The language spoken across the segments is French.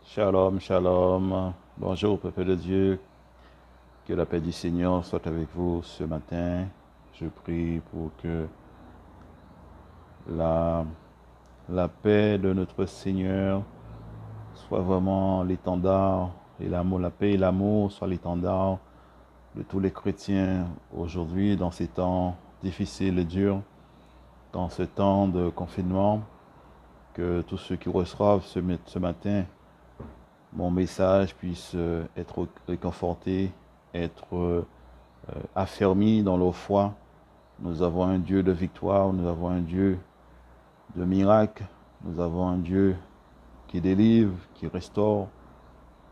Shalom, shalom. Bonjour, peuple de Dieu. Que la paix du Seigneur soit avec vous ce matin. Je prie pour que la, la paix de notre Seigneur soit vraiment l'étendard et l'amour, la paix et l'amour soient l'étendard de tous les chrétiens aujourd'hui dans ces temps difficiles et durs, dans ce temps de confinement. Que tous ceux qui reçoivent ce matin mon message puisse être réconforté, être affermi dans leur foi. Nous avons un Dieu de victoire, nous avons un Dieu de miracle, nous avons un Dieu qui délivre, qui restaure,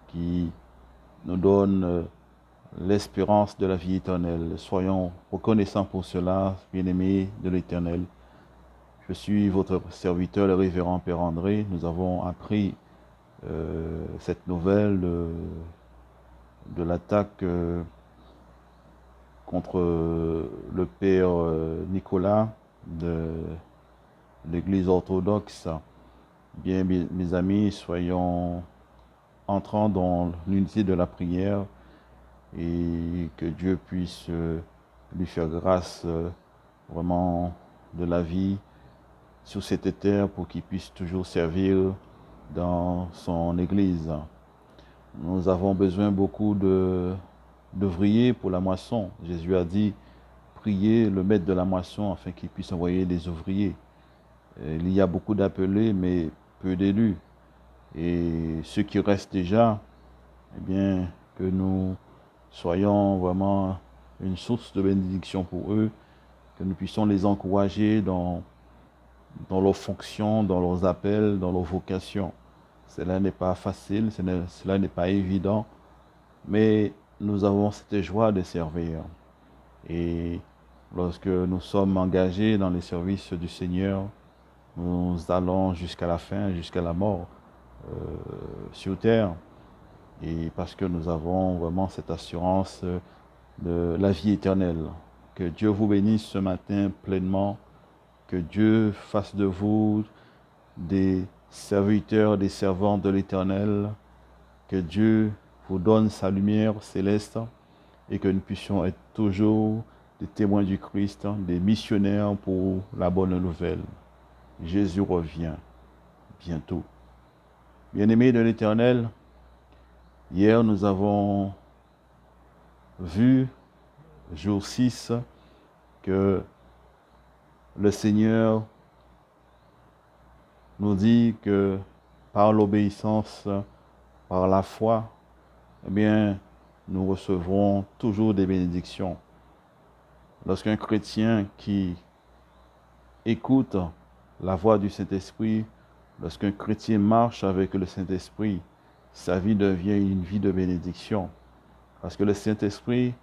qui nous donne l'espérance de la vie éternelle. Soyons reconnaissants pour cela, bien-aimés de l'Éternel. Je suis votre serviteur, le révérend Père André. Nous avons appris cette nouvelle de l'attaque contre le père Nicolas de l'Église orthodoxe. Bien, mes amis, soyons entrant dans l'unité de la prière et que Dieu puisse lui faire grâce vraiment de la vie sur cette terre pour qu'il puisse toujours servir dans son Église. Nous avons besoin beaucoup d'ouvriers pour la moisson. Jésus a dit, priez le maître de la moisson afin qu'il puisse envoyer des ouvriers. Il y a beaucoup d'appelés, mais peu d'élus. Et ceux qui restent déjà, eh bien, que nous soyons vraiment une source de bénédiction pour eux, que nous puissions les encourager dans leurs fonctions, dans leurs appels, dans leurs vocations. Cela n'est pas facile, cela n'est pas évident, mais nous avons cette joie de servir. Et lorsque nous sommes engagés dans les services du Seigneur, nous allons jusqu'à la fin, jusqu'à la mort sur terre. Et parce que nous avons vraiment cette assurance de la vie éternelle. Que Dieu vous bénisse ce matin pleinement. Que Dieu fasse de vous des serviteurs, des servantes de l'Éternel. Que Dieu vous donne sa lumière céleste et que nous puissions être toujours des témoins du Christ, des missionnaires pour la bonne nouvelle. Jésus revient bientôt. Bien-aimés de l'Éternel, hier nous avons vu, jour 6, que le Seigneur nous dit que par l'obéissance, par la foi, eh bien, nous recevrons toujours des bénédictions. Lorsqu'un chrétien qui écoute la voix du Saint-Esprit, lorsqu'un chrétien marche avec le Saint-Esprit, sa vie devient une vie de bénédiction. Parce que le Saint-Esprit,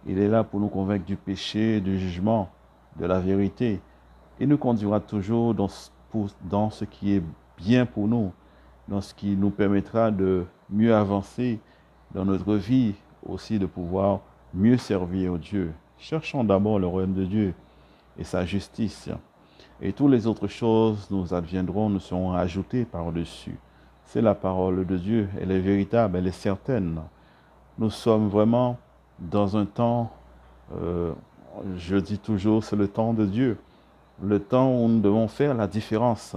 il est là pour nous convaincre du péché, du jugement, de la vérité. Il nous conduira toujours dans ce qui est bien pour nous, dans ce qui nous permettra de mieux avancer dans notre vie, aussi de pouvoir mieux servir Dieu. Cherchons d'abord le royaume de Dieu et sa justice. Et toutes les autres choses nous adviendront, nous seront ajoutées par-dessus. C'est la parole de Dieu, elle est véritable, elle est certaine. Nous sommes vraiment dans un temps, je dis toujours, c'est le temps de Dieu. Le temps où nous devons faire la différence.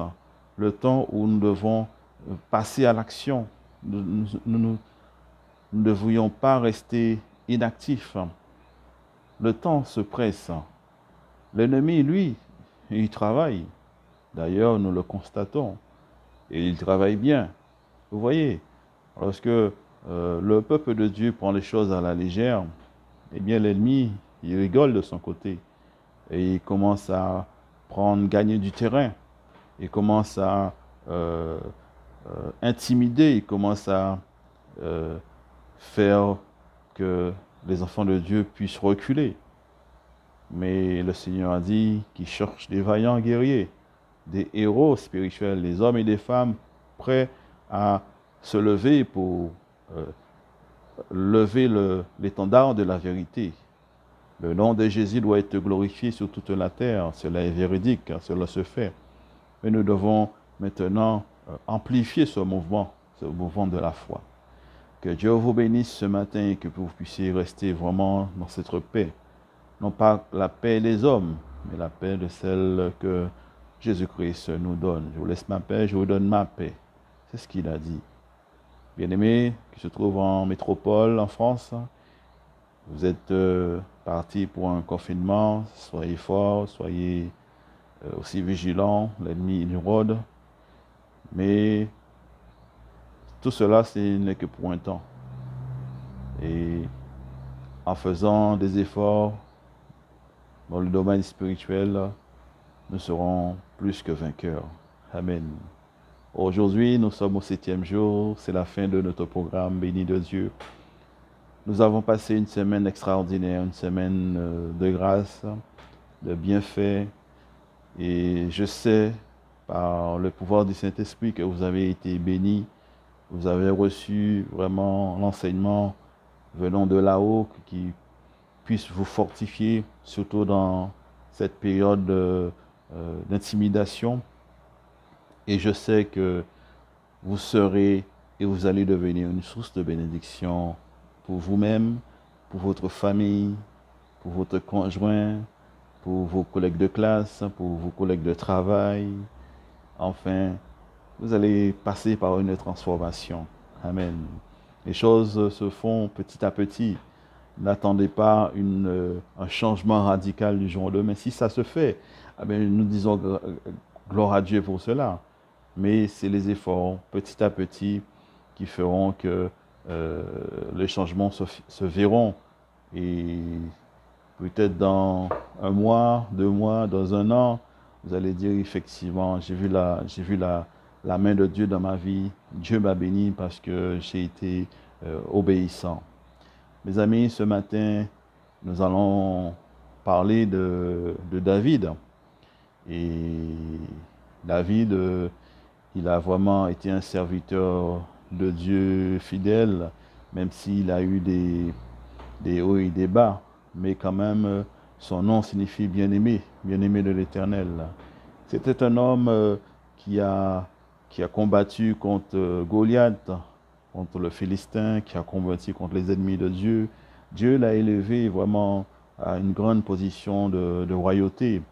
Le temps où nous devons passer à l'action. Nous ne devrions pas rester inactifs. Le temps se presse. L'ennemi, lui, il travaille. D'ailleurs, nous le constatons. Et il travaille bien. Vous voyez, lorsque le peuple de Dieu prend les choses à la légère, eh bien l'ennemi, il rigole de son côté. Et il commence à gagner du terrain. Il commence à intimider. Il commence à faire que les enfants de Dieu puissent reculer. Mais le Seigneur a dit qu'il cherche des vaillants guerriers, des héros spirituels, des hommes et des femmes prêts à se lever pour lever l'étendard de la vérité. Le nom de Jésus doit être glorifié sur toute la terre. Cela est véridique, cela se fait. Mais nous devons maintenant amplifier ce mouvement. ce mouvement de la foi. Que Dieu vous bénisse ce matin et que vous puissiez rester vraiment dans cette paix. Non pas la paix des hommes, mais la paix de celle que Jésus-Christ nous donne. Je vous laisse ma paix, je vous donne ma paix. C'est ce qu'il a dit. Bien-aimés qui se trouvent en métropole, en France, vous êtes partis pour un confinement, soyez forts, soyez aussi vigilants, l'ennemi il rôde. Mais tout cela, ce n'est que pour un temps. Et en faisant des efforts dans le domaine spirituel, nous serons plus que vainqueurs. Amen. Aujourd'hui, nous sommes au 7e jour, c'est la fin de notre programme Béni de Dieu. Nous avons passé une semaine extraordinaire, une semaine de grâce, de bienfaits, et je sais par le pouvoir du Saint-Esprit que vous avez été bénis, vous avez reçu vraiment l'enseignement venant de là-haut qui puisse vous fortifier, surtout dans cette période d'intimidation. Et je sais que vous serez et vous allez devenir une source de bénédiction pour vous-même, pour votre famille, pour votre conjoint, pour vos collègues de classe, pour vos collègues de travail. Enfin, vous allez passer par une transformation. Amen. Les choses se font petit à petit. N'attendez pas un changement radical du jour au lendemain. Si ça se fait, eh bien, nous disons gloire à Dieu pour cela. Mais c'est les efforts petit à petit qui feront que les changements se verront. Et peut-être dans un mois, 2 mois, dans un an, vous allez dire effectivement, j'ai vu la main de Dieu dans ma vie. Dieu m'a béni parce que j'ai été obéissant. Mes amis, ce matin, nous allons parler de David. Et David, il a vraiment été un serviteur de Dieu fidèle, même s'il a eu des hauts et des bas. Mais quand même, son nom signifie bien-aimé de l'Éternel. C'était un homme qui a combattu contre Goliath, contre le Philistin, qui a combattu contre les ennemis de Dieu. Dieu l'a élevé vraiment à une grande position de royauté.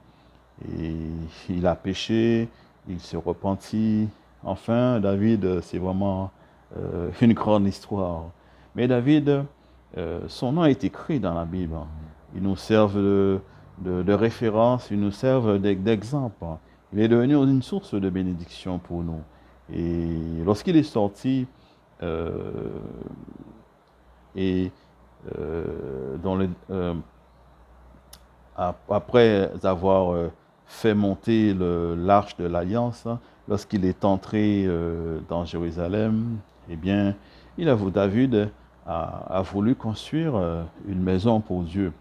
Et il a péché, il s'est repenti. Enfin, David, c'est vraiment une grande histoire. Mais David, son nom est écrit dans la Bible. Il nous sert de référence, il nous sert d'exemple. Il est devenu une source de bénédiction pour nous. Et lorsqu'il est sorti, après avoir fait monter l'arche de l'Alliance, lorsqu'il est entré dans Jérusalem, eh bien, David a voulu construire une maison pour Dieu.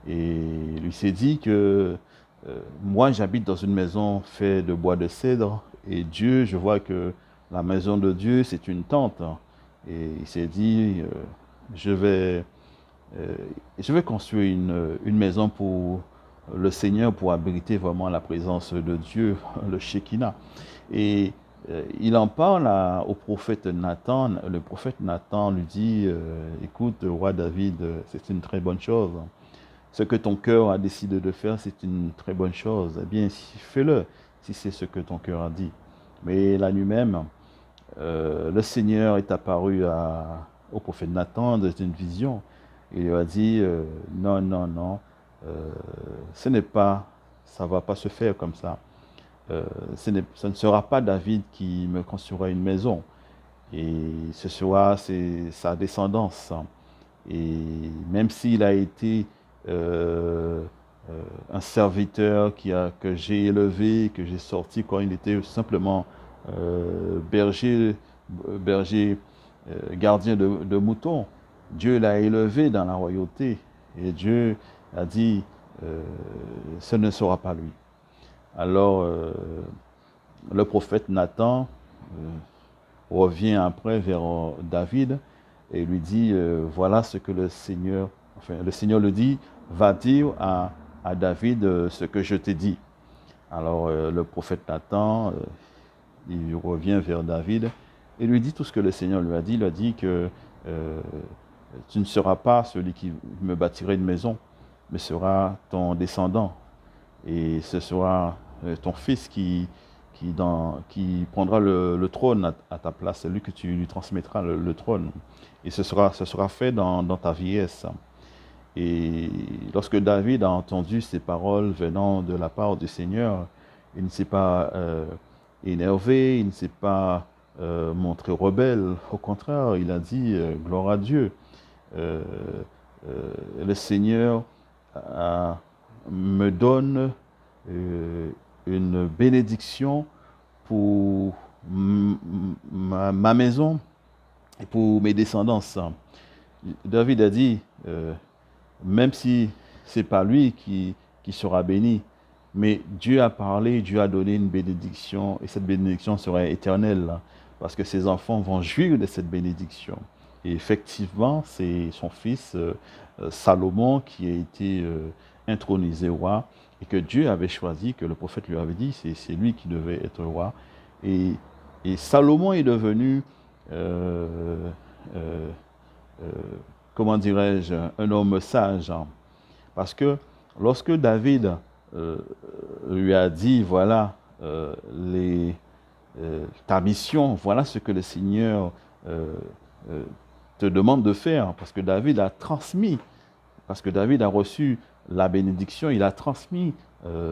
Et il s'est dit que moi, j'habite dans une maison faite de bois de cèdre, et Dieu, je vois que la maison de Dieu, c'est une tente. Et il s'est dit, je vais construire une maison pour le Seigneur, pour abriter vraiment la présence de Dieu, le Shekinah. Et il en parle au prophète Nathan. Le prophète Nathan lui dit, écoute, roi David, c'est une très bonne chose. Ce que ton cœur a décidé de faire, c'est une très bonne chose. Eh bien, fais-le, si c'est ce que ton cœur a dit. Mais la nuit même, le Seigneur est apparu au prophète Nathan dans une vision. Il lui a dit, non, non, non, ça ne va pas se faire comme ça. Ce ne sera pas David qui me construira une maison. Et ce sera sa descendance. Et même s'il a été un serviteur que j'ai élevé, que j'ai sorti quand il était simplement berger, gardien de moutons, Dieu l'a élevé dans la royauté. Et Dieu a dit, ce ne sera pas lui. Alors, le prophète Nathan revient après vers David et lui dit, voilà ce que le Seigneur le dit, va dire à David ce que je t'ai dit. Alors, le prophète Nathan, il revient vers David Il lui dit tout ce que le Seigneur lui a dit. Il lui a dit que euh, tu ne seras pas celui qui me bâtirait une maison, mais sera ton descendant. Et ce sera ton fils qui prendra le trône à ta place. C'est lui que tu lui transmettras le trône. Et ce sera fait dans ta vieillesse. Et lorsque David a entendu ces paroles venant de la part du Seigneur, il ne s'est pas énervé, il ne s'est pas montré rebelle. Au contraire, il a dit gloire à Dieu. Euh, le Seigneur me donne une bénédiction pour ma maison et pour mes descendants. David a dit, même si c'est pas lui qui sera béni, mais Dieu a parlé, Dieu a donné une bénédiction, et cette bénédiction sera éternelle, là, parce que ses enfants vont jouir de cette bénédiction. Et effectivement, c'est son fils Salomon qui a été intronisé roi, et que Dieu avait choisi, que le prophète lui avait dit, c'est lui qui devait être roi. Et, et Salomon est devenu euh, euh, euh, comment dirais-je, un homme sage. Hein. Parce que lorsque David euh, lui a dit, voilà ta mission, voilà ce que le Seigneur euh, euh, te demande de faire, parce que David a transmis, parce que David a reçu la bénédiction, il a transmis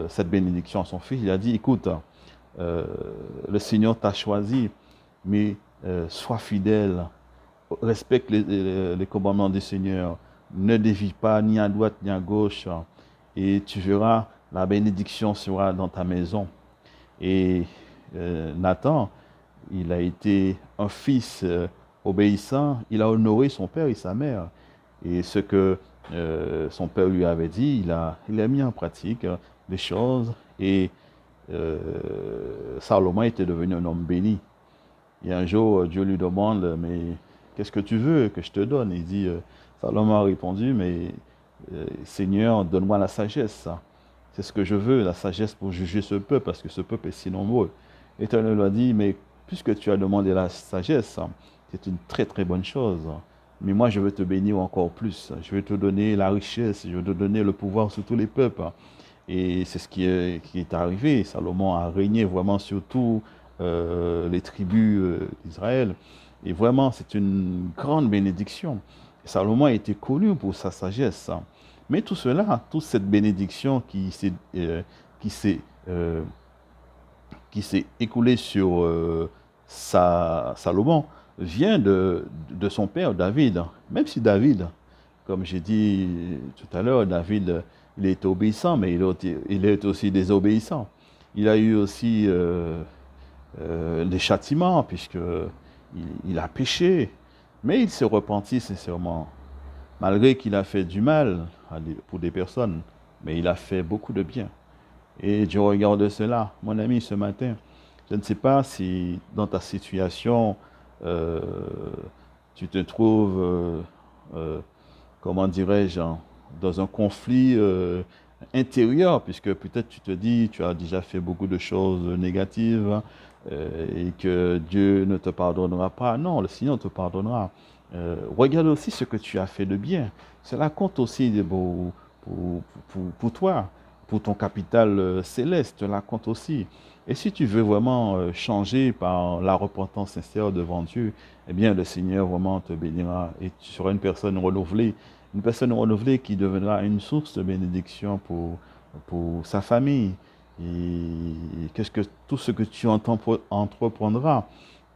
cette bénédiction à son fils, il a dit, écoute, euh, le Seigneur t'a choisi, mais sois fidèle, respecte les commandements du Seigneur, ne dévie pas ni à droite ni à gauche, et tu verras, la bénédiction sera dans ta maison. Et Nathan, il a été un fils obéissant, il a honoré son père et sa mère. Et ce que son père lui avait dit, il a mis en pratique des choses, et Salomon était devenu un homme béni. Et un jour, Dieu lui demande, mais qu'est-ce que tu veux que je te donne? Il dit, Salomon a répondu, mais Seigneur, donne-moi la sagesse. C'est ce que je veux, la sagesse pour juger ce peuple, parce que ce peuple est si nombreux. L'Éternel lui a dit, mais puisque tu as demandé la sagesse, c'est une très très bonne chose. Mais moi, je veux te bénir encore plus. Je veux te donner la richesse, je veux te donner le pouvoir sur tous les peuples. Et c'est ce qui est arrivé. Salomon a régné vraiment sur tous les tribus d'Israël. Et vraiment, c'est une grande bénédiction. Salomon a été connu pour sa sagesse. Mais tout cela, toute cette bénédiction qui s'est euh, qui s'est écoulée sur Salomon vient de son père David. Même si David, comme j'ai dit tout à l'heure, David, il est obéissant, mais il est aussi désobéissant. Il a eu aussi des châtiments, puisqu'il a péché, mais il s'est repenti sincèrement. Malgré qu'il a fait du mal pour des personnes, mais il a fait beaucoup de bien. Et je regarde cela, mon ami, ce matin. Je ne sais pas si dans ta situation, euh, tu te trouves, comment dirais-je, dans un conflit intérieur, puisque peut-être tu te dis, tu as déjà fait beaucoup de choses négatives et que Dieu ne te pardonnera pas. Non, le Seigneur te pardonnera. Regarde aussi ce que tu as fait de bien. Cela compte aussi pour toi, pour ton capital céleste, cela compte aussi. Et si tu veux vraiment changer par la repentance sincère devant Dieu, eh bien le Seigneur vraiment te bénira et tu seras une personne renouvelée qui deviendra une source de bénédiction pour sa famille. Et tout ce que tu entreprendras,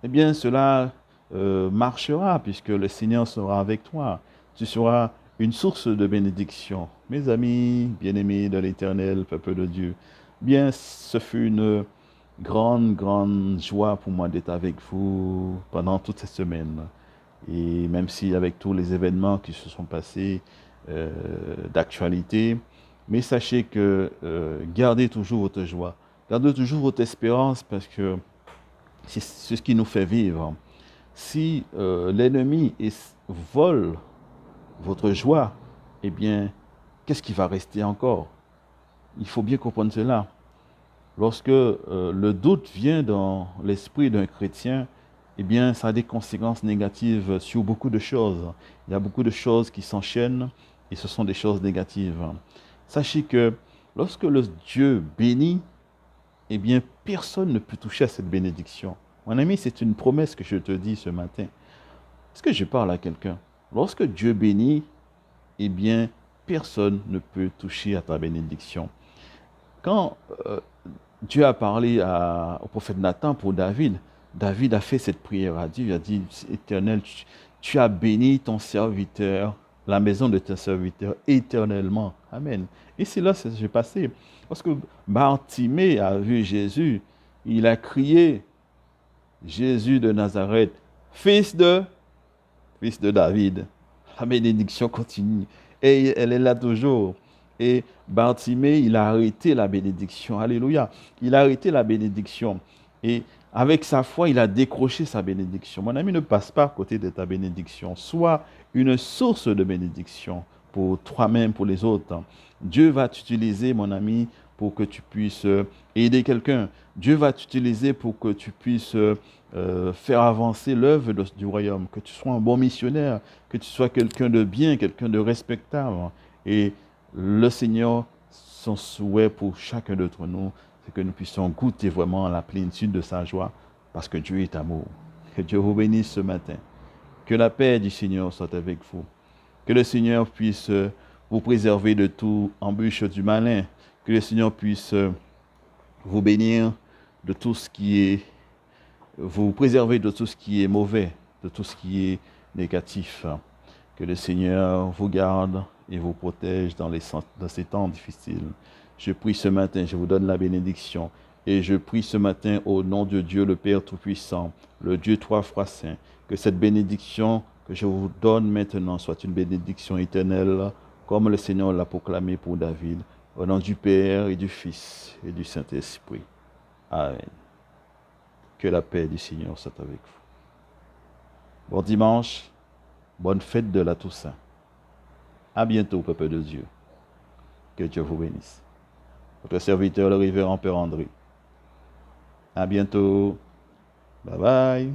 eh bien cela marchera puisque le Seigneur sera avec toi. Tu seras une source de bénédiction. Mes amis, bien-aimés de l'Éternel, peuple de Dieu, bien, ce fut une grande, grande joie pour moi d'être avec vous pendant toute cette semaine. Et même si avec tous les événements qui se sont passés euh, d'actualité, mais sachez que gardez toujours votre joie, gardez toujours votre espérance parce que c'est ce qui nous fait vivre. Si l'ennemi vole votre joie, eh bien, qu'est-ce qui va rester encore? Il faut bien comprendre cela. Lorsque le doute vient dans l'esprit d'un chrétien, eh bien, ça a des conséquences négatives sur beaucoup de choses. Il y a beaucoup de choses qui s'enchaînent et ce sont des choses négatives. Sachez que lorsque le Dieu bénit, eh bien, personne ne peut toucher à cette bénédiction. Mon ami, c'est une promesse que je te dis ce matin. Est-ce que je parle à quelqu'un? Lorsque Dieu bénit, eh bien, personne ne peut toucher à ta bénédiction. Quand Dieu a parlé au prophète Nathan pour David, David a fait cette prière à Dieu. Il a dit, Éternel, tu as béni ton serviteur, la maison de ton serviteur éternellement. Amen. Et c'est là que j'ai passé. Lorsque Bartimée a vu Jésus, il a crié, Jésus de Nazareth, fils de David. La bénédiction continue. Et elle est là toujours. Et Bartimée, il a arrêté la bénédiction. Alléluia. Il a arrêté la bénédiction. Et avec sa foi, il a décroché sa bénédiction. Mon ami, ne passe pas à côté de ta bénédiction. Sois une source de bénédiction pour toi-même, pour les autres. Dieu va t'utiliser, mon ami, pour que tu puisses aider quelqu'un. Dieu va t'utiliser pour que tu puisses faire avancer l'œuvre du royaume, que tu sois un bon missionnaire, que tu sois quelqu'un de bien, quelqu'un de respectable. Et le Seigneur, son souhait pour chacun d'entre nous, c'est que nous puissions goûter vraiment la plénitude de sa joie, parce que Dieu est amour. Que Dieu vous bénisse ce matin. Que la paix du Seigneur soit avec vous. Que le Seigneur puisse vous préserver de tout embûche du malin. Que le Seigneur puisse vous bénir de tout ce qui est, vous préserver de tout ce qui est mauvais, de tout ce qui est négatif. Que le Seigneur vous garde et vous protège dans ces temps difficiles. Je prie ce matin, je vous donne la bénédiction. Et je prie ce matin au nom de Dieu, le Père Tout-Puissant, le Dieu trois fois saint, que cette bénédiction que je vous donne maintenant soit une bénédiction éternelle, comme le Seigneur l'a proclamé pour David, au nom du Père et du Fils et du Saint-Esprit. Amen. Que la paix du Seigneur soit avec vous. Bon dimanche, bonne fête de la Toussaint. À bientôt, peuple de Dieu. Que Dieu vous bénisse. Votre serviteur, le révérend Père André. À bientôt. Bye bye.